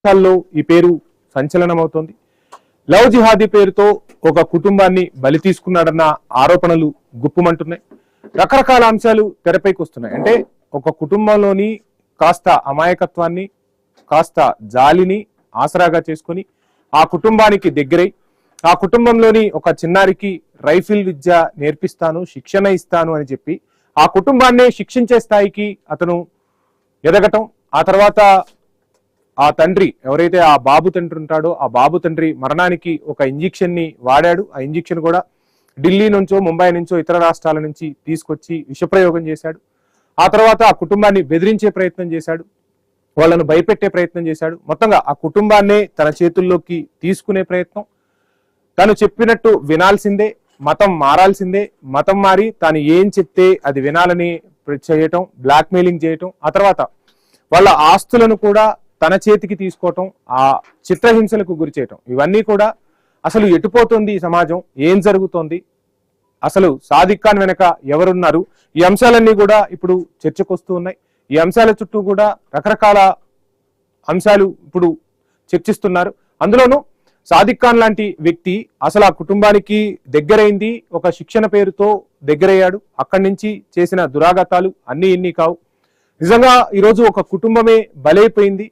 లో ఈ పేరు సంచలనమవుతోంది. లవ్ జిహాదీ పేరుతో ఒక కుటుంబాన్ని బలి తీసుకున్నాడన్న ఆరోపణలు గుప్పుమంటున్నాయి. రకరకాల అంశాలు తెరపైకి వస్తున్నాయి. అంటే ఒక కుటుంబంలోని కాస్త అమాయకత్వాన్ని, కాస్త జాలిని ఆసరాగా చేసుకొని ఆ కుటుంబానికి దగ్గరై ఆ కుటుంబంలోని ఒక చిన్నారికి రైఫిల్ విద్య నేర్పిస్తాను, శిక్షణ ఇస్తాను అని చెప్పి ఆ కుటుంబాన్ని శిక్షించే స్థాయికి అతను ఎదగటం, ఆ తర్వాత ఆ తండ్రి ఎవరైతే ఆ బాబు తండ్రి ఉంటాడో ఆ బాబు తండ్రి మరణానికి ఒక ఇంజెక్షన్ ని వాడాడు. ఆ ఇంజెక్షన్ కూడా ఢిల్లీ నుంచో ముంబై నుంచో ఇతర రాష్ట్రాల నుంచి తీసుకొచ్చి విషప్రయోగం చేశాడు. ఆ తర్వాత ఆ కుటుంబాన్ని బెదిరించే ప్రయత్నం చేశాడు, వాళ్ళను భయపెట్టే ప్రయత్నం చేశాడు. మొత్తంగా ఆ కుటుంబాన్నే తన చేతుల్లోకి తీసుకునే ప్రయత్నం, తను చెప్పినట్టు వినాల్సిందే, మతం మారాల్సిందే, మతం మారి తాను ఏం చెప్తే అది వినాలని చేయటం, బ్లాక్మెయిలింగ్ చేయటం, ఆ తర్వాత వాళ్ళ ఆస్తులను కూడా తన చేతికి తీసుకోవటం, ఆ చిత్రహింసలకు గురి చేయటం, ఇవన్నీ కూడా అసలు ఎటుపోతుంది ఈ సమాజం, ఏం జరుగుతోంది, అసలు సాదిక్ ఖాన్ వెనక ఎవరున్నారు, ఈ అంశాలన్నీ కూడా ఇప్పుడు చర్చకు వస్తూ ఉన్నాయి. ఈ అంశాల చుట్టూ కూడా రకరకాల అంశాలు ఇప్పుడు చర్చిస్తున్నారు. అందులోనూ సాదిక్ ఖాన్ లాంటి వ్యక్తి అసలు ఆ కుటుంబానికి దగ్గరైంది ఒక శిక్షణ పేరుతో దగ్గరయ్యాడు. అక్కడి నుంచి చేసిన దురాఘాతాలు అన్ని ఇన్ని కావు. నిజంగా ఈరోజు ఒక కుటుంబమే బలైపోయింది.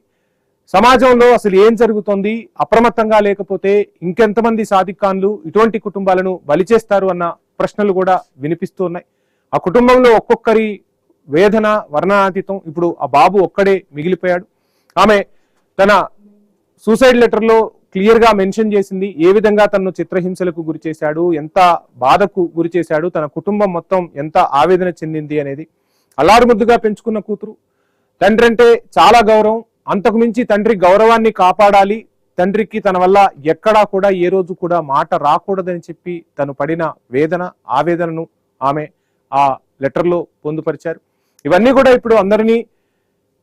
సమాజంలో అసలు ఏం జరుగుతోంది, అప్రమత్తంగా లేకపోతే ఇంకెంతమంది సాదిక్ ఖాన్లు ఇటువంటి కుటుంబాలను బలి చేస్తారు అన్న ప్రశ్నలు కూడా వినిపిస్తూ ఉన్నాయి. ఆ కుటుంబంలో ఒక్కొక్కరి వేదన వర్ణనాతీతం. ఇప్పుడు ఆ బాబు ఒక్కడే మిగిలిపోయాడు. ఆమె తన సూసైడ్ లెటర్లో క్లియర్ గా మెన్షన్ చేసింది ఏ విధంగా తనను చిత్రహింసలకు గురి చేశాడు, ఎంత బాధకు గురి చేశాడు, తన కుటుంబం మొత్తం ఎంత ఆవేదన చెందింది అనేది. అల్లారు ముద్దుగా పెంచుకున్న కూతురు, తండ్రి అంటే చాలా గౌరవం, అంతకు మించి తండ్రి గౌరవాన్ని కాపాడాలి, తండ్రికి తన వల్ల ఎక్కడా కూడా ఏ రోజు కూడా మాట రాకూడదని చెప్పి తను పడిన వేదన ఆవేదనను ఆమె ఆ లెటర్లో పొందుపరిచారు. ఇవన్నీ కూడా ఇప్పుడు అందరినీ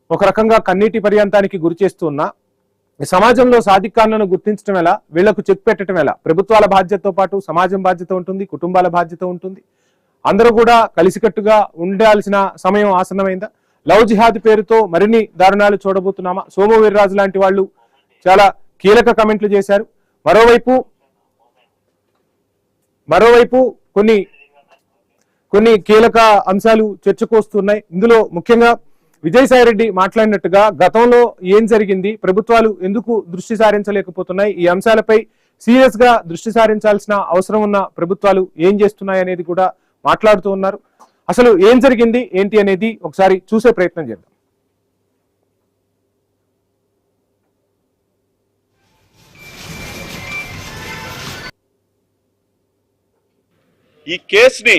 ఒక రకంగా కన్నీటి పర్యంతానికి గురి చేస్తున్నా సమాజంలో సాదిక్ ఖాన్లను గుర్తించడం ఎలా, వీళ్లకు చెక్ పెట్టడం ఎలా, ప్రభుత్వాల బాధ్యతతో పాటు సమాజం బాధ్యత ఉంటుంది, కుటుంబాల బాధ్యత ఉంటుంది. అందరూ కూడా కలిసికట్టుగా ఉండాల్సిన సమయం ఆసన్నమైందా? లవ్ జిహాద్ పేరుతో మరిన్ని దారుణాలు చూడబోతున్నామా? సోము వీర్రాజు లాంటి వాళ్ళు చాలా కీలక కమెంట్లు చేశారు. మరోవైపు కొన్ని కీలక అంశాలు చర్చకు వస్తున్నాయి. ఇందులో ముఖ్యంగా విజయసాయిరెడ్డి మాట్లాడినట్టుగా గతంలో ఏం జరిగింది, ప్రభుత్వాలు ఎందుకు దృష్టి సారించలేకపోతున్నాయి, ఈ అంశాలపై సీరియస్ గా దృష్టి సారించాల్సిన అవసరం ఉన్న ప్రభుత్వాలు ఏం చేస్తున్నాయి అనేది కూడా మాట్లాడుతూ ఉన్నారు. అసలు ఏం జరిగింది ఏంటి అనేది ఒకసారి చూసే ప్రయత్నం చేద్దాం. ఈ కేసుని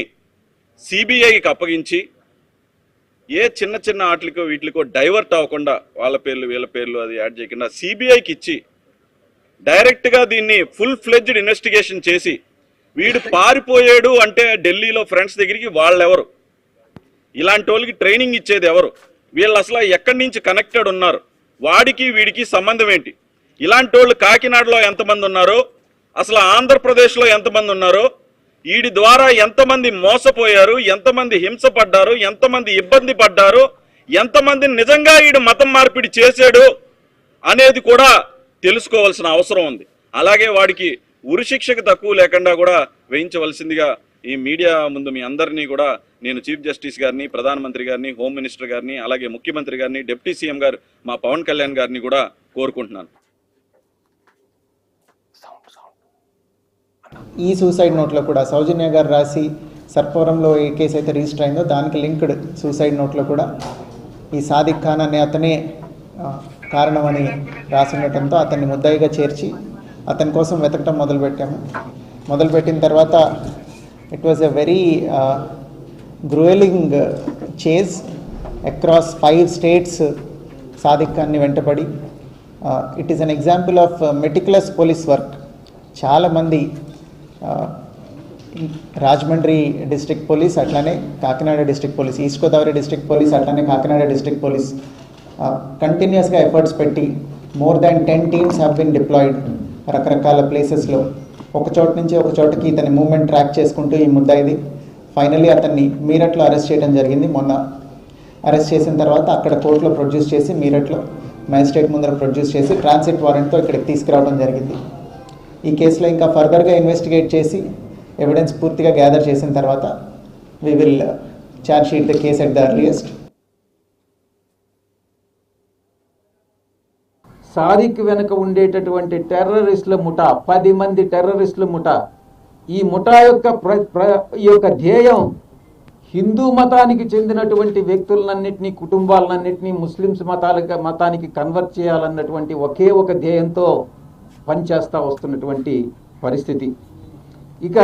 సిబిఐకి అప్పగించి ఏ చిన్న చిన్న ఆటలకో వీటికో డైవర్ట్ అవ్వకుండా వాళ్ళ పేర్లు వీళ్ళ పేర్లు అది యాడ్ చేయకుండా సిబిఐకి ఇచ్చి డైరెక్ట్గా దీన్ని ఫుల్ ఫ్లెడ్జ్డ్ ఇన్వెస్టిగేషన్ చేసి వీడు పారిపోయాడు అంటే ఢిల్లీలో ఫ్రెండ్స్ దగ్గరికి వాళ్ళెవరు, ఇలాంటి వాళ్ళకి ట్రైనింగ్ ఇచ్చేది ఎవరు, వీళ్ళు అసలు ఎక్కడి నుంచి కనెక్టెడ్ ఉన్నారు, వాడికి వీడికి సంబంధం ఏంటి, ఇలాంటి వాళ్ళు కాకినాడలో ఎంతమంది ఉన్నారో, అసలు ఆంధ్రప్రదేశ్లో ఎంతమంది ఉన్నారో, వీడి ద్వారా ఎంతమంది మోసపోయారు, ఎంతమంది హింసపడ్డారు, ఎంతమంది ఇబ్బంది పడ్డారు, ఎంతమందిని నిజంగా వీడు మతం మార్పిడి చేశాడు అనేది కూడా తెలుసుకోవాల్సిన అవసరం ఉంది. అలాగే వాడికి ఉరిశిక్షకు తక్కువ లేకుండా కూడా వేయించవలసిందిగా ఈ మీడియా ముందు మీ అందరినీ కూడా నేను చీఫ్ జస్టిస్ గారిని, ప్రధానమంత్రి గారిని, హోమ్ మినిస్టర్ గారిని, అలాగే ముఖ్యమంత్రి గారిని, డిప్యూటీ సీఎం గారు మా పవన్ కళ్యాణ్ గారిని కూడా కోరుకుంటున్నాను. ఈ సూసైడ్ నోట్లో కూడా సౌజన్య గారు రాసి సర్పవరంలో ఏ కేసు అయితే రిజిస్టర్ అయిందో దానికి లింక్డ్ సూసైడ్ నోట్లో కూడా ఈ సాదిక్ ఖాన్ అనే అతనే కారణమని రాసి ఉండటంతో అతన్ని ముద్దాయిగా చేర్చి అతని కోసం వెతకటం మొదలుపెట్టిన తర్వాత it was a very grovelling chase across 5 states. Sadiq ఖాన్ని వెంటపడి it is an example of meticulous police work. చాలామంది రాజమండ్రి డిస్ట్రిక్ట్ పోలీస్, అట్లానే Kakinada district police, east Godavari district police, అట్లానే కాకినాడ డిస్ట్రిక్ట్ పోలీస్ కంటిన్యూస్గా ఎఫర్ట్స్ పెట్టి more than 10 teams have been deployed రకరకాల ప్లేసెస్లో. ఒక చోట నుంచి ఒక చోటకి ఇతని మూవ్మెంట్ ట్రాక్ చేసుకుంటూ ఈ ముద్దాయిది ఫైనల్లీ అతన్ని మీరట్లో అరెస్ట్ చేయడం జరిగింది. మొన్న అరెస్ట్ చేసిన తర్వాత అక్కడ కోర్టులో ప్రొడ్యూస్ చేసి మీరట్లో మ్యాజిస్ట్రేట్ ముందర ప్రొడ్యూస్ చేసి ట్రాన్సిట్ వారెంట్తో ఇక్కడికి తీసుకురావడం జరిగింది. ఈ కేసులో ఇంకా ఫర్దర్గా ఇన్వెస్టిగేట్ చేసి ఎవిడెన్స్ పూర్తిగా గ్యాదర్ చేసిన తర్వాత we will charge sheet the case at the earliest. Sadiq వెనుక ఉండేటటువంటి టెర్రరిస్టుల ముఠా, 10 మంది టెర్రరిస్టుల ముఠా. ఈ ముఠా యొక్క ధ్యేయం హిందూ మతానికి చెందినటువంటి వ్యక్తులన్నింటినీ, కుటుంబాలన్నింటినీ ముస్లిమ్స్ మతానికి కన్వర్ట్ చేయాలన్నటువంటి ఒకే ఒక ధ్యేయంతో పనిచేస్తూ వస్తున్నటువంటి పరిస్థితి. ఇక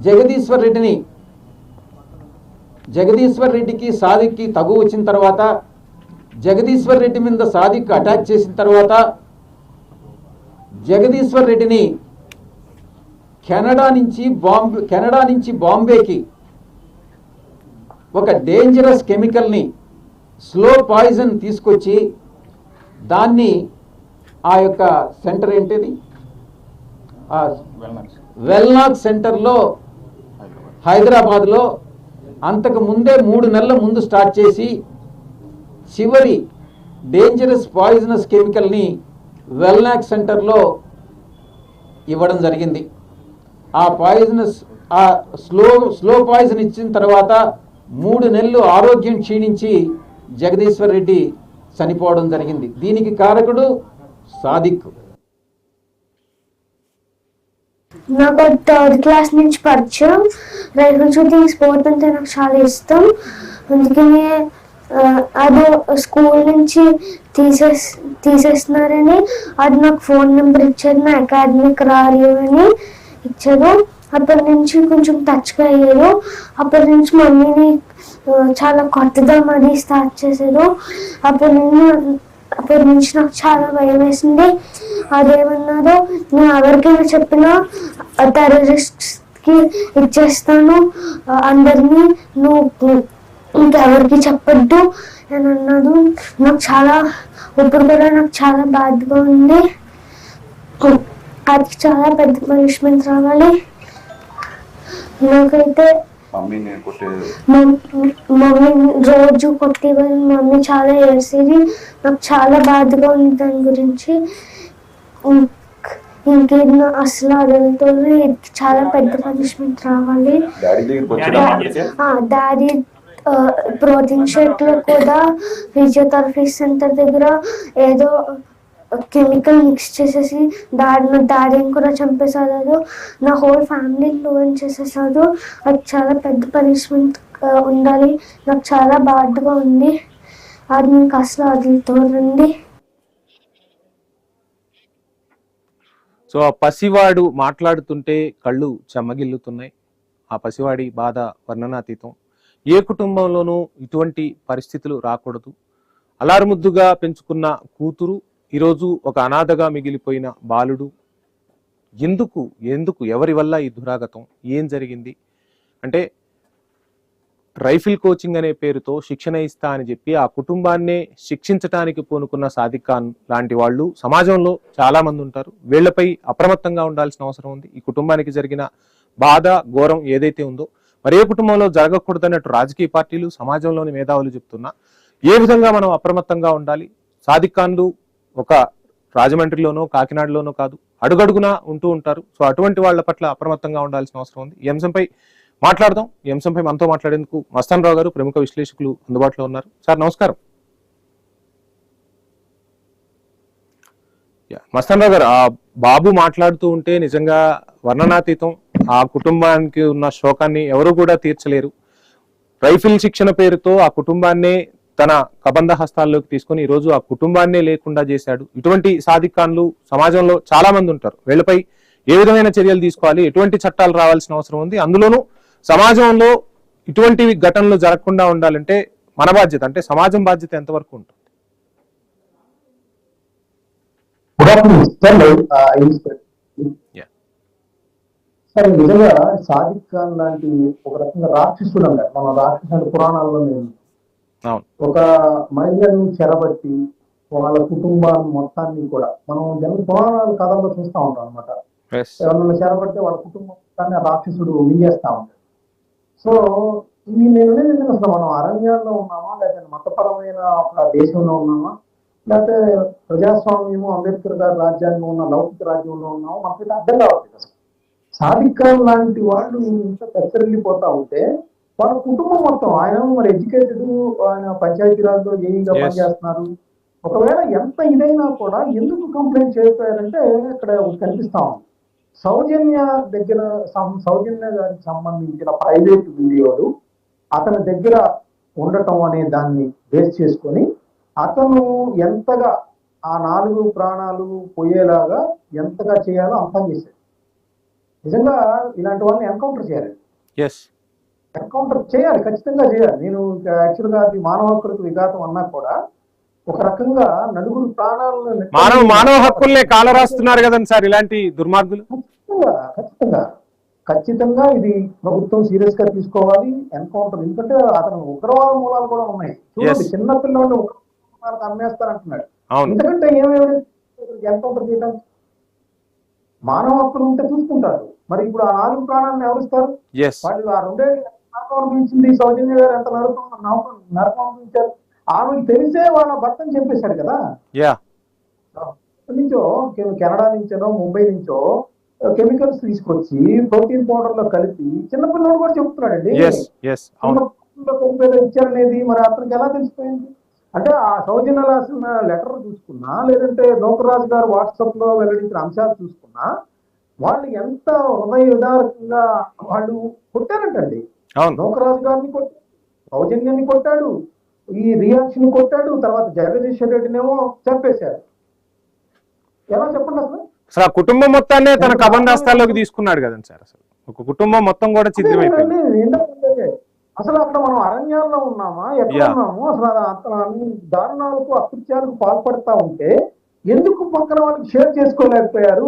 జగదీశ్వర్ రెడ్డికి సాదిక్కి తగు వచ్చిన తర్వాత, జగదీశ్వర్ రెడ్డి మీద సాదిక్ అటాక్ చేసిన తర్వాత జగదీశ్వర్ రెడ్డిని కెనడా నుంచి బాంబేకి ఒక డేంజరస్ కెమికల్ని, స్లో పాయిజన్ తీసుకొచ్చి దాన్ని ఆ యొక్క సెంటర్ ఏంటిది, వెల్నాక్ సెంటర్లో హైదరాబాద్లో అంతకు ముందే 3 నెలల ముందు స్టార్ట్ చేసి చివరి డేంజరస్ పాయిజనస్ కెమికల్ని వెల్నాక్ సెంటర్లో ఇవ్వడం జరిగింది. ఆ స్లో పాయిజన్ ఇచ్చిన తర్వాత 3 నెలలు ఆరోగ్యం క్షీణించి జగదీశ్వర్ రెడ్డి చనిపోవడం జరిగింది. దీనికి కారకుడు సాదిక్. నాకు 3rd క్లాస్ నుంచి పరిచయం. రైఫిల్ షూటింగ్ స్పోర్ట్ అంటే నాకు చాలా ఇష్టం. అందుకని అది స్కూల్ నుంచి తీసేస్తున్నారని అది నాకు ఫోన్ నెంబర్ ఇచ్చారు, నా అకాడమిక్ రాయు అని ఇచ్చారు. అప్పటి నుంచి కొంచెం టచ్గా అయ్యారు. అప్పటి నుంచి మమ్మీని చాలా కొత్తదం అది స్టార్ట్ చేశారు. అప్పటి నుంచి నాకు చాలా భయం వేసింది. అదేమన్నారో నేను ఎవరికైనా చెప్పినా టెర్రరిస్ట్కి ఇచ్చేస్తాను, అందరినీ నువ్వు ఇంకెవరికి చెప్పొద్దు అని అన్నాడు. ఇప్పుడు కూడా నాకు చాలా బాధగా ఉంది. అది చాలా పెద్ద పనిష్మెంట్ రావాలి. నాకైతే మమ్మీ రోజు కొట్టేవారు, మమ్మీ చాలా ఏడ్చేది. నాకు చాలా బాధగా ఉంది దాని గురించి. ఇంకేదో అసలు అదంతో చాలా పెద్ద పనిష్మెంట్ రావాలి. డాడీ ప్రోటీన్ షేక్ లో కూడా ఫిజియోథెరపీ సెంటర్ దగ్గర ఏదో కెమికల్ మిక్స్ చేసేసి డాడీని కూడా చంపేశాడు. నా హోల్ ఫ్యామిలీని లోన్ చేసేసాడు. అది చాలా పెద్ద పనిష్మెంట్ ఉండాలి. నాకు చాలా బాధగా ఉంది. అది మీకు అసలు వదులుతోంది. సో ఆ పసివాడు మాట్లాడుతుంటే కళ్ళు చెమ్మగిల్లుతున్నాయి. ఆ పసివాడి బాధ వర్ణనాతీతం. ఏ కుటుంబంలోనూ ఇటువంటి పరిస్థితులు రాకూడదు. అలారుముద్దుగా పెంచుకున్న కూతురు ఈరోజు ఒక అనాథగా మిగిలిపోయిన బాలుడు. ఎందుకు ఎవరి వల్ల ఈ దురాగతం? ఏం జరిగింది అంటే, రైఫిల్ కోచింగ్ అనే పేరుతో శిక్షణ ఇస్తా అని చెప్పి ఆ కుటుంబాన్నే శిక్షించడానికి పూనుకున్న సాదిక్ ఖాన్ లాంటి వాళ్ళు సమాజంలో చాలా మంది ఉంటారు. వీళ్లపై అప్రమత్తంగా ఉండాల్సిన అవసరం ఉంది. ఈ కుటుంబానికి జరిగిన బాధ, ఘోరం ఏదైతే ఉందో మరి ఏ కుటుంబంలో జరగకూడదన్నట్టు రాజకీయ పార్టీలు, సమాజంలోని మేధావులు చెప్తున్నా ఏ విధంగా మనం అప్రమత్తంగా ఉండాలి? సాదిక్ ఖాన్లు ఒక రాజమండ్రిలోనో కాకినాడలోనో కాదు, అడుగడుగునా ఉంటూ ఉంటారు. సో అటువంటి వాళ్ళ పట్ల అప్రమత్తంగా ఉండాల్సిన అవసరం ఉంది. ఈ అంశంపై మాట్లాడదాం. ఈ అంశంపై మనతో మాట్లాడేందుకు మస్తాన్ రావు గారు, ప్రముఖ విశ్లేషకులు అందుబాటులో ఉన్నారు. సార్ నమస్కారం. మస్తాన్ రావు గారు, ఆ బాబు మాట్లాడుతూ ఉంటే నిజంగా వర్ణనాతీతం. ఆ కుటుంబానికి ఉన్న శోకాన్ని ఎవరు కూడా తీర్చలేరు. రైఫిల్ శిక్షణ పేరుతో ఆ కుటుంబాన్నే తన కబంధ హస్తాల్లోకి తీసుకొని ఈరోజు ఆ కుటుంబాన్నే లేకుండా చేశాడు. ఇటువంటి సాదిక్ ఖాన్లు సమాజంలో చాలా మంది ఉంటారు. వీళ్ళపై ఏ విధమైన చర్యలు తీసుకోవాలి, ఎటువంటి చట్టాలు రావాల్సిన అవసరం ఉంది? అందులోనూ సమాజంలో ఇటువంటి ఘటనలు జరగకుండా ఉండాలంటే మన బాధ్యత, అంటే సమాజం బాధ్యత ఎంతవరకు ఉంటుంది? సరే, నిజంగా సాదిక్ ఖాన్ లాంటి ఒక రకంగా రాక్షసుడు అన్నారు. మన రాక్షసుడు పురాణాల్లో ఒక మహిళను చెరబట్టి వాళ్ళ కుటుంబాన్ని మొత్తాన్ని కూడా మనం జనరల్ పురాణాల కథల్లో చూస్తూ ఉంటాం అనమాట. ఎవరన్నా చెరబడితే వాళ్ళ కుటుంబం మొత్తాన్ని రాక్షసుడు మింగేస్తా ఉంటాడు. సో ఈ నేను అసలు మనం అరణ్యాల్లో ఉన్నామా లేదా మతపరమైన ఒక దేశంలో ఉన్నామా లేకపోతే ప్రజాస్వామ్యము, అంబేద్కర్ గారి రాజ్యాంగం ఉన్న లౌకిక రాజ్యంలో ఉన్నాము, మనకైతే అర్థం కావట్లేదు అసలు. సాదిక్ ఖాన్ లాంటి వాళ్ళు ఇంత పెద్దరిల్లిపోతా ఉంటే వాళ్ళ కుటుంబం మొత్తం, ఆయన మరి ఎడ్యుకేటెడ్, ఆయన పంచాయతీరాజ్లో ఏఈగా Yes. పనిచేస్తున్నారు. ఒకవేళ ఎంత ఇదైనా కూడా ఎందుకు కంప్లైంట్ చేయకపోయారంటే ఇక్కడ కనిపిస్తా ఉంది. సౌజన్య గారికి సంబంధించిన ప్రైవేట్ వీడియోలు అతని దగ్గర ఉండటం అనే దాన్ని బేస్ చేసుకొని అతను ఎంతగా ఆ 4 ప్రాణాలు పోయేలాగా ఎంతగా చేయాలో అంతా చేశాడు. నిజంగా ఇలాంటి వాళ్ళని ఎన్కౌంటర్ చేయాలి, ఎస్ ఎన్కౌంటర్ చేయాలి, ఖచ్చితంగా చేయాలి. నేను యాక్చువల్గా అది మానవ హక్కులకు విఘాతం అన్నా కూడా ఒక రకంగా 4 ప్రాణాలను మానవ హక్కుల్నే కాలరాస్తున్నారు కదండి సార్ ఇలాంటి దుర్మార్గులు. ఖచ్చితంగా ఇది ప్రభుత్వం సీరియస్ గా తీసుకోవాలి, ఎన్కౌంటర్. ఎందుకంటే అతను ఉగ్రవాద మూలాలు కూడా ఉన్నాయి. చూడండి, చిన్న పిల్లలు ఉగ్రవాదాలకు అమ్మేస్తారంటున్నాడు. ఎందుకంటే ఏమేమి ఎన్కౌంటర్ చేయడం, మానవ హక్కులు ఉంటే చూసుకుంటారు. మరి ఇప్పుడు ఆ 4 ప్రాణాలను ఎవరిస్తారు? వాళ్ళు ఆ 2 ఏళ్ళు నరకం అనిపించింది. సౌజన్య గారు ఎంత నరకం అనిపించారు. ఆమెకు తెలిసే వాళ్ళ భర్తని చెప్పేశాడు కదా. నుంచో కెనడా నుంచో ముంబై నుంచో కెమికల్స్ తీసుకొచ్చి ప్రోటీన్ పౌడర్ లో కలిపి చిన్నపిల్లలు కూడా చెప్తున్నాడండి ఇచ్చారనేది. మరి అతనికి ఎలా తెలిసిపోయింది? అంటే ఆ సౌజన్య రాసిన లెటర్ చూసుకున్నా, లేదంటే నౌకరాజు గారు వాట్సాప్ లో వెల్లడించిన అంశాలు చూసుకున్నా, వాళ్ళు ఎంత హృదయ విదారకంగా వాళ్ళు కొట్టారంటండి. నౌకరాజు గారిని కొట్టాడు, సౌజన్యాన్ని కొట్టాడు, ఈ రియాక్షన్ కొట్టాడు, తర్వాత జగదీశ్వర్ రెడ్డినేమో చంపేశారు. ఎలా చెప్పండి అసలు? ఆ కుటుంబం మొత్తాన్ని తన కబంధాస్తాల్లోకి తీసుకున్నాడు కదండి సార్. అసలు ఒక కుటుంబం మొత్తం కూడా చిత్రమైపోయింది. అసలు అక్కడ మనం అరణ్యాల్లో ఉన్నామా, ఎక్కడ ఉన్నాము? అసలు అన్ని దారుణాలకు, అకృత్యాలకు పాల్పడతా ఉంటే ఎందుకు పక్కన వాళ్ళకి షేర్ చేసుకోలేకపోయారు?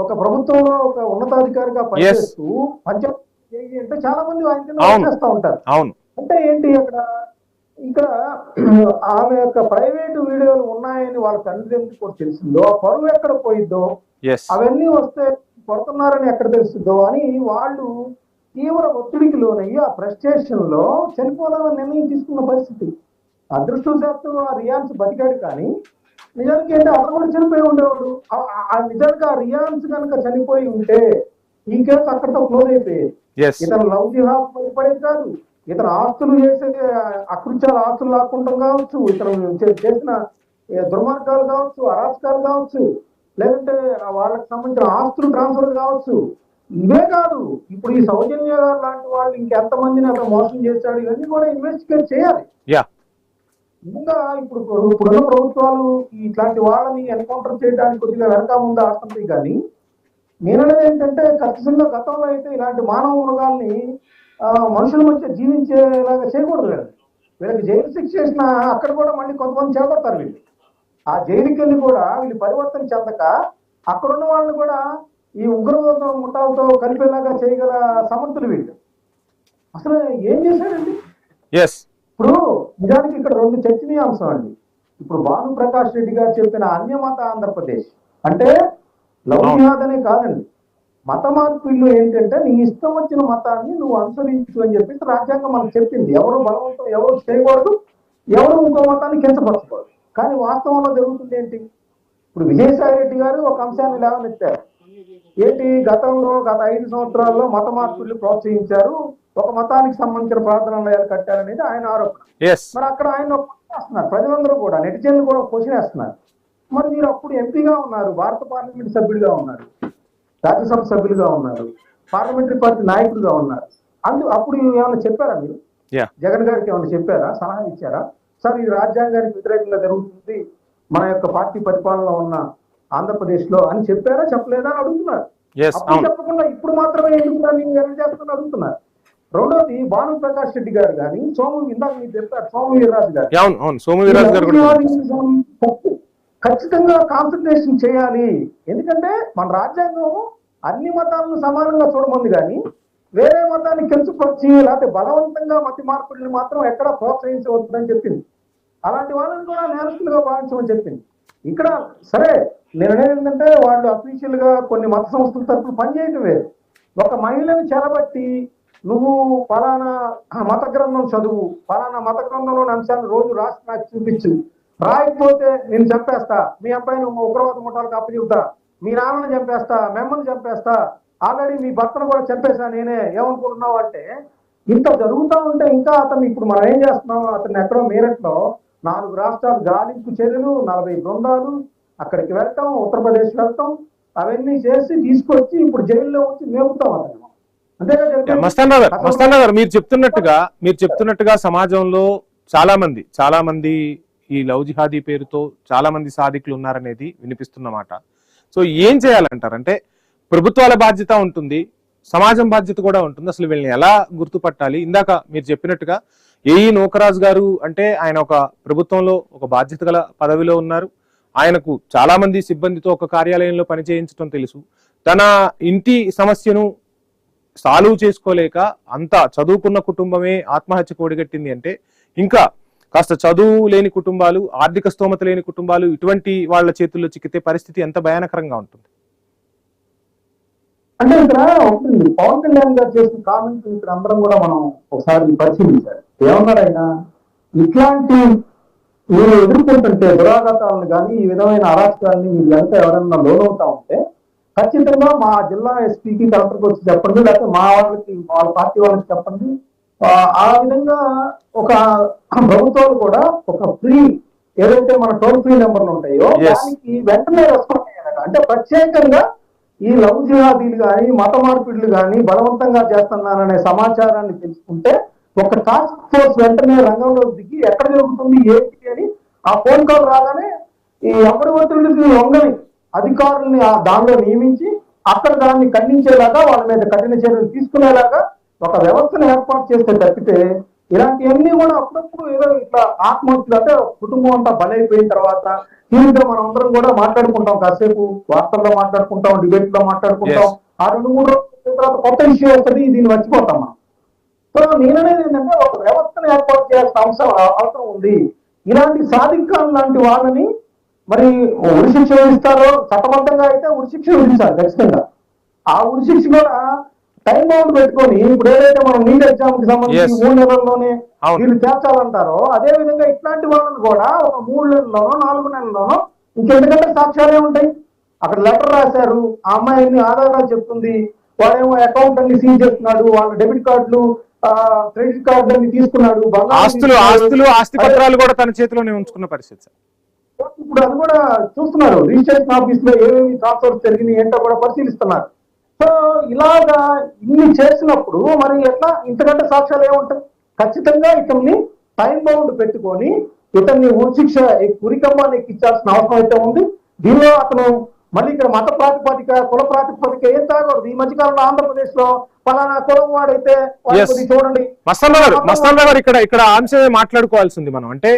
ఒక ప్రభుత్వంలో ఒక ఉన్నతాధికారిగా పనిచేస్తూ పంచాయతీ అంటే చాలా మంది ఆయన చేస్తూ ఉంటారు. అంటే ఏంటి ఇక్కడ ఆమె యొక్క ప్రైవేటు వీడియోలు ఉన్నాయని వాళ్ళ తండ్రికి కూడా తెలిసిందో, పరువు ఎక్కడ పోయిద్దో, అవన్నీ వస్తే కొడుతున్నారని ఎక్కడ తెలుస్తుందో అని వాళ్ళు తీవ్ర ఒత్తిడికి లోనయ్యి ఆ ఫ్రస్ట్రేషన్ లో చనిపోదామని నిర్ణయం తీసుకున్న పరిస్థితి. అదృష్టవశాత్తు ఆ రియాన్స్ బతికాడు, కానీ నిజానికి ఏంటి అతను కూడా చనిపోయి ఉండేవాడు. నిజానికి ఆ రియాన్స్ కనుక చనిపోయి ఉంటే ఈ కేసు అక్కడితో క్లోజ్ అయిపోయేది. ఇతను లవ్ జిహాద్ భయపడేది కాదు, ఇతను ఆస్తులు చేసే అకృత్యాల ఆస్తులు లాక్కుంటాం కావచ్చు, ఇతను చేసిన దుర్మార్గాలు కావచ్చు, అరాచకాలు కావచ్చు, లేదంటే వాళ్ళకి సంబంధించిన ఆస్తులు ట్రాన్స్ఫర్ కావచ్చు. ఇవే కాదు, ఇప్పుడు ఈ సౌజన్య గారు లాంటి వాళ్ళు ఇంకెంతమందిని అతను మోసం చేశాడు, ఇవన్నీ కూడా ఇన్వెస్టిగేట్ చేయాలి. ఇంకా ఇప్పుడున్న ప్రభుత్వాలు ఇట్లాంటి వాళ్ళని ఎన్కౌంటర్ చేయడానికి కొద్దిగా వెనక ముందు ఆడుతుంటాయి. కానీ నేననేది ఏంటంటే, ఖచ్చితంగా గతంలో అయితే ఇలాంటి మానవ మృగాల్ని మనుషుల మధ్య జీవించేలాగా చేయకూడదు కదా. వీళ్ళకి జైలు శిక్ష చేసిన అక్కడ కూడా మళ్ళీ కొంతమంది చేపడతారు. వీళ్ళు ఆ జైలుకి వెళ్ళి కూడా వీళ్ళు పరివర్తన చెందక అక్కడున్న వాళ్ళని కూడా ఈ ఉగ్రవాద ముఠాలతో కలిపేలాగా చేయగల సమర్థులు వీళ్ళు. అసలు ఏం చేశారండి? ఇప్పుడు నిజానికి ఇక్కడ 2 చర్చనీయాంశం అండి. ఇప్పుడు భానుప్రకాష్ రెడ్డి గారు చెప్పిన అన్యమత ఆంధ్రప్రదేశ్ అంటే లౌకియాద్ అనే కాదండి, మత మార్పుల్లో ఏంటంటే నీ ఇష్టం వచ్చిన మతాన్ని నువ్వు అనుసరించు అని చెప్పేసి రాజ్యాంగం మనకు చెప్పింది. ఎవరు బలవంతం ఎవరు చేయకూడదు, ఎవరు ఇంకో మతాన్ని కించపరచకూడదు. కానీ వాస్తవంలో జరుగుతుంది ఏంటి? ఇప్పుడు విజయసాయి రెడ్డి గారు ఒక అంశాన్ని లేవనెత్తారు. ఏంటి? గత 5 సంవత్సరాల్లో మత మార్పులు ప్రోత్సహించారు, ఒక మతానికి సంబంధించిన ప్రార్థనాలయాలు కట్టారనేది ఆయన ఆరోపణ. మరి అక్కడ ఆయన వేస్తున్నారు, ప్రజలందరూ కూడా, నెటిజన్లు కూడా క్వశ్చన్ వేస్తున్నారు. మరి మీరు అప్పుడు ఎంపీగా ఉన్నారు, భారత పార్లమెంట్ సభ్యుడిగా ఉన్నారు, రాజ్యసభ సభ్యులుగా ఉన్నారు, పార్లమెంటరీ పార్టీ నాయకులుగా ఉన్నారు. అప్పుడు ఏమైనా చెప్పారా మీరు? జగన్ గారికి ఏమైనా చెప్పారా? సలహా ఇచ్చారా? సార్ ఇది రాజ్యాంగానికి వ్యతిరేకంగా జరుగుతుంది మన యొక్క పార్టీ పరిపాలనలో ఉన్న ఆంధ్రప్రదేశ్ లో అని చెప్పారా? చెప్పలేదా అని అడుగుతున్నారు. అప్పుడు చెప్పకుండా ఇప్పుడు మాత్రమే ఎందుకు చేస్తున్నా అడుగుతున్నారు. రెండోది, భానుప్రకాష్ రెడ్డి గారు కానీ ఇందాక మీరు చెప్పారు సోము వీర్రాజు గారు ఖచ్చితంగా కాన్సన్ట్రేషన్ చేయాలి. ఎందుకంటే మన రాజ్యాంగం అన్ని మతాలను సమానంగా చూడమంది, కానీ వేరే మతాన్ని కించపరిచి లేకపోతే బలవంతంగా మత మార్పుల్ని మాత్రం ఎక్కడా ప్రోత్సహించవద్దని చెప్పింది. అలాంటి వాళ్ళని కూడా నేరస్తులుగా భావించమని చెప్పింది. ఇక్కడ సరే, నేను అనేది ఏంటంటే వాళ్ళు అఫీషియల్ గా కొన్ని మత సంస్థల తరఫున పనిచేయటం వేరు. ఒక మహిళను చెరబట్టి నువ్వు ఫలానా మత గ్రంథం చదువు, ఫలానా మత గ్రంథంలోని అంశాలను రోజు రాసి నాకు చూపించు, రాయకపోతే నేను చంపేస్తా, మీ అబ్బాయిని ఉగ్రవాద ముఠాలకు అప్పచెబుతా, మీ నాన్నని చంపేస్తా, మిమ్మల్ని చంపేస్తా, ఆల్రెడీ మీ భర్తను కూడా చంపేసా నేనే, ఏమనుకుంటున్నావు అంటే ఇంత జరుగుతూ ఉంటే ఇంకా అతను ఇప్పుడు మనం ఏం చేస్తున్నాం, అతను ఎక్కడో మీరట్లో 4 రాష్ట్రాలు గాలింపు చర్యలు, 40 బృందాలు అక్కడికి వెళ్తాం, ఉత్తరప్రదేశ్ వెళ్తాం, అవన్నీ చేసి తీసుకొచ్చి ఇప్పుడు జైల్లో వచ్చి మేపుతాం అతను. మస్తాన్ గారు మీరు చెప్తున్నట్టుగా సమాజంలో చాలా మంది ఈ లవ్ జిహాదీ పేరుతో చాలా మంది సాధికులు ఉన్నారనేది వినిపిస్తున్నమాట. సో ఏం చేయాలంటారు? అంటే ప్రభుత్వాల బాధ్యత ఉంటుంది, సమాజం బాధ్యత కూడా ఉంటుంది. అసలు వీళ్ళని ఎలా గుర్తుపట్టాలి? ఇందాక మీరు చెప్పినట్టుగా ఏఈ నూకరాజు గారు అంటే ఆయన ఒక ప్రభుత్వంలో ఒక బాధ్యత గల పదవిలో ఉన్నారు. ఆయనకు చాలా మంది సిబ్బందితో ఒక కార్యాలయంలో పనిచేయించడం తెలుసు. తన ఇంటి సమస్యను సాల్వ్ చేసుకోలేక అంత చదువుకున్న కుటుంబమే ఆత్మహత్యకు ఒడిగట్టింది అంటే ఇంకా కాస్త చదువు లేని కుటుంబాలు, ఆర్థిక స్తోమత లేని కుటుంబాలు ఇటువంటి వాళ్ళ చేతుల్లో చిక్కితే పరిస్థితి ఎంత భయానకరంగా ఉంటుంది? అంటే ఇక్కడ పవన్ కళ్యాణ్ గారు చేసిన కామెంట్ ఇక్కడ అందరం కూడా మనం ఒకసారి పరిశీలించాలి. ఏమన్నారు ఆయన, ఇట్లాంటి మీరు ఎదుర్కొంటుంటే దురాఘాతాలను కానీ ఈ విధమైన అరాచకాలని మీరు ఎంత ఎవరైనా లోనవుతా ఉంటే ఖచ్చితంగా మా జిల్లా ఎస్పీకి కలెక్టర్కి వచ్చి చెప్పండి, లేకపోతే మా వాళ్ళకి వాళ్ళ పార్టీ వాళ్ళకి చెప్పండి. ఆ విధంగా ఒక ప్రభుత్వాలు కూడా ఒక ఫ్రీ ఏదైతే మన టోల్ ఫ్రీ నెంబర్లు ఉంటాయో దానికి వెంటనే రెస్పాండ్ అయ్యారు. అంటే ప్రత్యేకంగా ఈ లవ్ జిహాదీలు కానీ మత మార్పిడులు కానీ బలవంతంగా చేస్తున్నారనే సమాచారాన్ని తెలుసుకుంటే ఒక టాస్క్ ఫోర్స్ వెంటనే రంగంలో దిగి ఎక్కడ జరుగుతుంది ఏంటి అని ఆ ఫోన్ కాల్ రాగానే ఈ ఎవరి ఒత్తిడికి లొంగని అధికారుల్ని దానిలో నియమించి అక్కడ దాన్ని ఖండించేలాగా వాళ్ళ మీద కఠిన చర్యలు తీసుకునేలాగా ఒక వ్యవస్థను ఏర్పాటు చేస్తే తప్పితే ఇలాంటివన్నీ కూడా అప్పుడప్పుడు ఏదో ఇట్లా ఆత్మహత్యలు అంటే కుటుంబం అంతా బలైపోయిన తర్వాత దీనితో మనం అందరం కూడా మాట్లాడుకుంటాం, కాసేపు వార్తల్లో మాట్లాడుకుంటాం, డిబేట్ లో మాట్లాడుకుంటాం, ఆ 2-3 రోజుల తర్వాత కొత్త ఇష్యూ వస్తుంది, దీన్ని మర్చిపోతాం మనం. సో నేననేది ఏంటంటే ఒక వ్యవస్థను ఏర్పాటు చేయాల్సిన అవసరం ఉంది. ఇలాంటి సాధికారులు లాంటి వాళ్ళని మరి ఉరిశిక్ష విధిస్తారో చట్టబద్ధంగా అయితే ఉరిశిక్ష విధిస్తారు ఖచ్చితంగా. ఆ ఉరిశిక్ష కూడా టైం బౌండ్ పెట్టుకొని ఇప్పుడు ఏదైతే మనం నీట్ ఎగ్జామ్ కి సంబంధించి 3 నెలల్లోనే వీళ్ళు చేర్చాలంటారో అదే విధంగా ఇట్లాంటి వాళ్ళని కూడా ఒక 3 నెలల్లోనో 4 నెలల్లోనో ఇంకెందుకంటే సాక్ష్యాలే ఉంటాయి. అక్కడ లెటర్ రాశారు, ఆ అమ్మాయిని ఆధారాలు చెప్తుంది, వాడేమో అకౌంట్ అన్ని సీజ్ చేస్తున్నాడు, వాళ్ళ డెబిట్ కార్డులు క్రెడిట్ కార్డు అన్ని తీసుకున్నాడు, ఆస్తి పత్రాలు కూడా తన చేతిలోనే ఉంచుకున్న పరిస్థితి. ఇప్పుడు అది కూడా చూస్తున్నారు, రిజిస్ట్రేషన్ ఆఫీస్ లో ఏమేమి ట్రాన్స్ఫర్స్ జరిగినాయి ఏంటో కూడా పరిశీలిస్తున్నారు. సో ఇలాగా ఇన్ని చేసినప్పుడు మరి ఎట్లా ఇంతకంటే సాక్ష్యాలు ఏముంటాయి? ఖచ్చితంగా ఇతన్ని టైం బౌండ్ పెట్టుకొని ఇతన్ని ఉరిశిక్ష ఉరికంబాన్ని ఎక్కించాల్సిన అవసరం అయితే ఉంది. దీనిలో అతను మళ్ళీ ఇక్కడ మత ప్రాతిపదిక కుల ప్రాతిపదిక ఏం తాగకూడదు. ఈ మధ్యకాలంలో ఆంధ్రప్రదేశ్ లో పలానా కులం వాడైతే చూడండి. మస్తాన్ గారు ఇక్కడ అంశమే మాట్లాడుకోవాల్సింది మనం. అంటే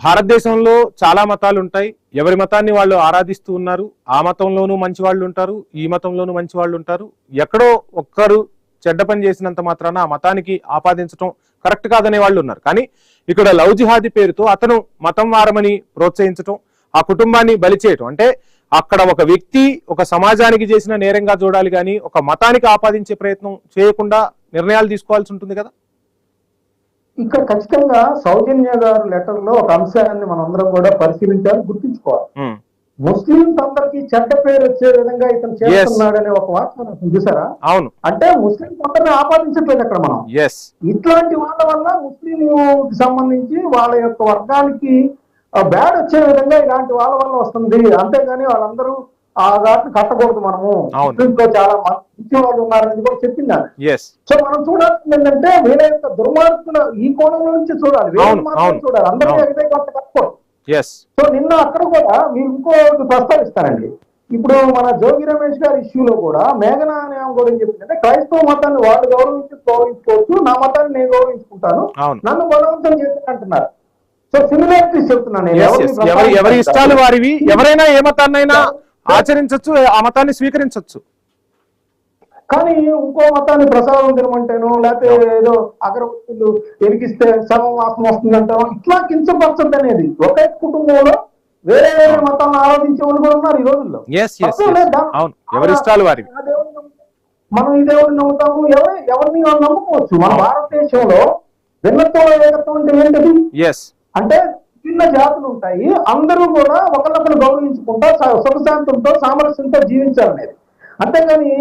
భారతదేశంలో చాలా మతాలు ఉంటాయి, ఎవరి మతాన్ని వాళ్ళు ఆరాధిస్తూ ఉన్నారు. ఆ మతంలోనూ మంచి వాళ్ళు ఉంటారు, ఈ మతంలోనూ మంచి వాళ్ళు ఉంటారు. ఎక్కడో ఒక్కరు చెడ్డ పని చేసినంత మాత్రాన ఆ మతానికి ఆపాదించడం కరెక్ట్ కాదనే వాళ్ళు ఉన్నారు. కానీ ఇక్కడ లవ్ జిహాదీ పేరుతో అతను మతం వారమని ప్రోత్సహించడం, ఆ కుటుంబాన్ని బలి చేయటం, అంటే అక్కడ ఒక వ్యక్తి ఒక సమాజానికి చేసిన నేరంగా చూడాలి కానీ ఒక మతానికి ఆపాదించే ప్రయత్నం చేయకుండా నిర్ణయాలు తీసుకోవాల్సి ఉంటుంది కదా. ఇక్కడ ఖచ్చితంగా సౌజన్య గారు లెటర్ లో ఒక అంశాన్ని మనందరం కూడా పరిశీలించాలి, గుర్తించుకోవాలి. ముస్లింస్ అందరికి చెడ్డ పేరు వచ్చే విధంగా ఇతను చేస్తున్నాడనే ఒక వార్త మనం చూసారా? అవును. అంటే ముస్లింస్ అందరినీ ఆపాదించట్లేదు అక్కడ మనం. ఇట్లాంటి వాళ్ళ వల్ల ముస్లిం సంబంధించి వాళ్ళ యొక్క వర్గానికి బ్యాడ్ వచ్చే విధంగా ఇలాంటి వాళ్ళ వల్ల వస్తుంది. అంతేగాని వాళ్ళందరూ ఆ వాటిని కట్టకూడదు. మనము ముస్లింస్ లో చాలా మంచి వాళ్ళు ఉన్నారని కూడా చెప్పింది. సో మనం చూడాల్సింది ఏంటంటే వీళ్ళ యొక్క దుర్మార్గుల ఈ కోణంలో నుంచి చూడాలి, చూడాలి, అందరికీ ఇదే కట్టకూడదు. సో నిన్న అక్కడ కూడా మీరు ఇంకోటి ప్రస్తావిస్తానండి. ఇప్పుడు మన జోగి రమేష్ గారి ఇష్యూలో కూడా మేఘనా అనే ఆమె కూడా ఏం చెప్పిందంటే క్రైస్తవ మతాన్ని వాళ్ళు గౌరవించుకోవచ్చు, నా మతాన్ని నేను గౌరవించుకుంటాను, నన్ను బలవంతం చేస్తాను అంటున్నారు. సో సిమిలారిటీస్ చెప్తున్నాను. ఎవరి ఇష్టాలు వారివి, ఎవరైనా ఏ మతాన్నైనా ఆచరించవచ్చు, ఆ మతాన్ని స్వీకరించవచ్చు. కానీ ఇంకో మతాన్ని ప్రసాదం తినమంటేనో లేకపోతే ఏదో అగరబత్తులు వెలిగిస్తే శవం వాసన వస్తుందంటాం, ఇట్లా కించపరచద్దు అనేది. ఒకే కుటుంబంలో వేరే వేరే మతాలను ఆరాధించే వాళ్ళు కూడా ఉన్నారు ఈ రోజుల్లో. మనం ఈ దేవుడిని నమ్ముతాము, ఎవరిని నమ్ముకోవచ్చు. మన భారతదేశంలో భిన్నత్వంలో ఏకత్వం అంటే ఏంటది? అంటే విభిన్న జాతులు ఉంటాయి, అందరూ కూడా ఒకరినొకరు గౌరవించుకుంటా సుఖశాంతంతో సామరస్యంతో జీవించాలనేది. అంతేగాని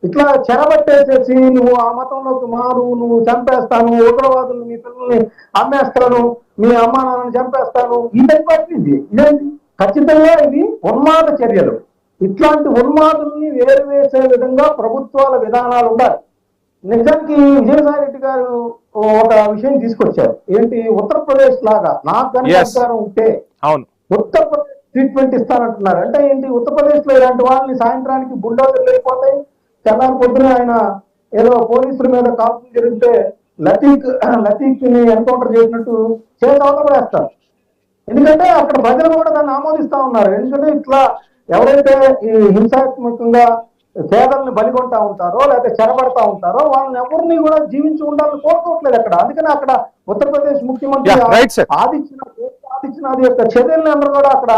ఇట్లా చెరబట్టేసేసి నువ్వు ఆ మతంలోకి మారు, నువ్వు చంపేస్తాను, ఉగ్రవాదులు మీ పిల్లల్ని అమ్మేస్తాను, మీ అమ్మా నాన్నని చంపేస్తాను, ఇదేంటి? ఖచ్చితంగా ఇవి ఉన్మాద చర్యలు. ఇట్లాంటి ఉన్మాదుల్ని వేరువేసే విధంగా ప్రభుత్వాల విధానాలు ఉండాలి. నిజానికి విజయసాయి రెడ్డి గారు ఒక విషయం తీసుకొచ్చారు. ఏంటి, ఉత్తరప్రదేశ్ లాగా నాకు కనుక అధికారం ఉంటే ఉత్తరప్రదేశ్ ట్రీట్మెంట్ ఇస్తానంటున్నారు. అంటే ఏంటి, ఉత్తరప్రదేశ్ లో ఇలాంటి వాళ్ళని సాయంత్రానికి బుల్డోజర్లు వెళ్ళిపోతాయి, తెల్లారి పొద్దున ఆయన ఏదో పోలీసుల మీద కాపులు జరిగితే లతీక్ ని ఎన్కౌంటర్ చేసినట్టు చేసి అవతపడేస్తారు. ఎందుకంటే అక్కడ ప్రజలు కూడా దాన్ని ఆమోదిస్తా ఉన్నారు. ఎందుకంటే ఇట్లా ఎవరైతే ఈ హింసాత్మకంగా పేదల్ని బలిగొంటా ఉంటారో లేకపోతే చెరబడతా ఉంటారో వాళ్ళని ఎవరిని కూడా జీవించి ఉండాలని కోరుకోవట్లేదు అక్కడ. అందుకని అక్కడ ఉత్తరప్రదేశ్ ముఖ్యమంత్రి ఆదిత్యనాథ్ యొక్క చర్యలను అందరూ కూడా అక్కడ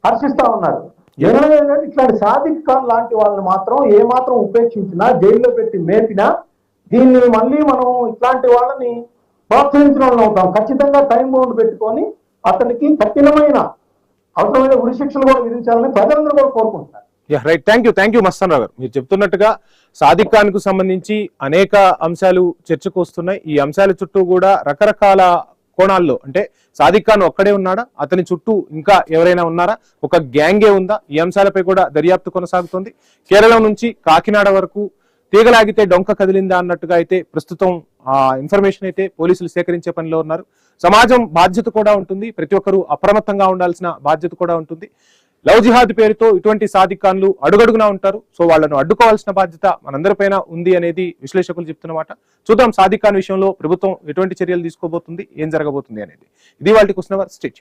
హర్షిస్తా ఉన్నారు. ఏంటంటే ఇట్లాంటి సాదిక్ ఖాన్ లాంటి వాళ్ళని మాత్రం ఏమాత్రం ఉపేక్షించినా, జైల్లో పెట్టి మేపినా, దీన్ని మళ్ళీ మనం ఇట్లాంటి వాళ్ళని ప్రోత్సహించిన వాళ్ళు అవుతాం. ఖచ్చితంగా టైం బౌండ్ పెట్టుకొని అతనికి కఠినమైన అవసరమైన ఉరి శిక్షలు కూడా విధించాలని ప్రజలందరూ కూడా కోరుకుంటున్నారు. రైట్, థ్యాంక్ యూ మస్తాన్ రావు గారు. మీరు చెప్తున్నట్టుగా సాదిక్ ఖాన్ కు సంబంధించి అనేక అంశాలు చర్చకు వస్తున్నాయి. ఈ అంశాల చుట్టూ కూడా రకరకాల కోణాల్లో, అంటే సాదిక్ ఖాన్ ఒక్కడే ఉన్నాడా, అతని చుట్టూ ఇంకా ఎవరైనా ఉన్నారా, ఒక గ్యాంగే ఉందా, ఈ అంశాలపై కూడా దర్యాప్తు కొనసాగుతుంది. కేరళ నుంచి కాకినాడ వరకు తీగలాగితే డొంక కదిలిందా అన్నట్టుగా అయితే ప్రస్తుతం ఇన్ఫర్మేషన్ అయితే పోలీసులు సేకరించే పనిలో ఉన్నారు. సమాజం బాధ్యత కూడా ఉంటుంది, ప్రతి ఒక్కరూ అప్రమత్తంగా ఉండాల్సిన బాధ్యత కూడా ఉంటుంది. లవ్ జిహాద్ పేరుతో ఇటువంటి సాదిక్ ఖాన్లు అడుగడుగునా ఉంటారు. సో వాళ్ళను అడ్డుకోవాల్సిన బాధ్యత మనందరిపైన ఉంది అనేది విశ్లేషకులు చెప్తున్నమాట. చూద్దాం సాదిక్ ఖాన్ విషయంలో ప్రభుత్వం ఎటువంటి చర్యలు తీసుకోబోతుంది, ఏం జరగబోతుంది అనేది. ఇది వాళ్ళకి క్వశ్చన్ అవర్. స్టేట్.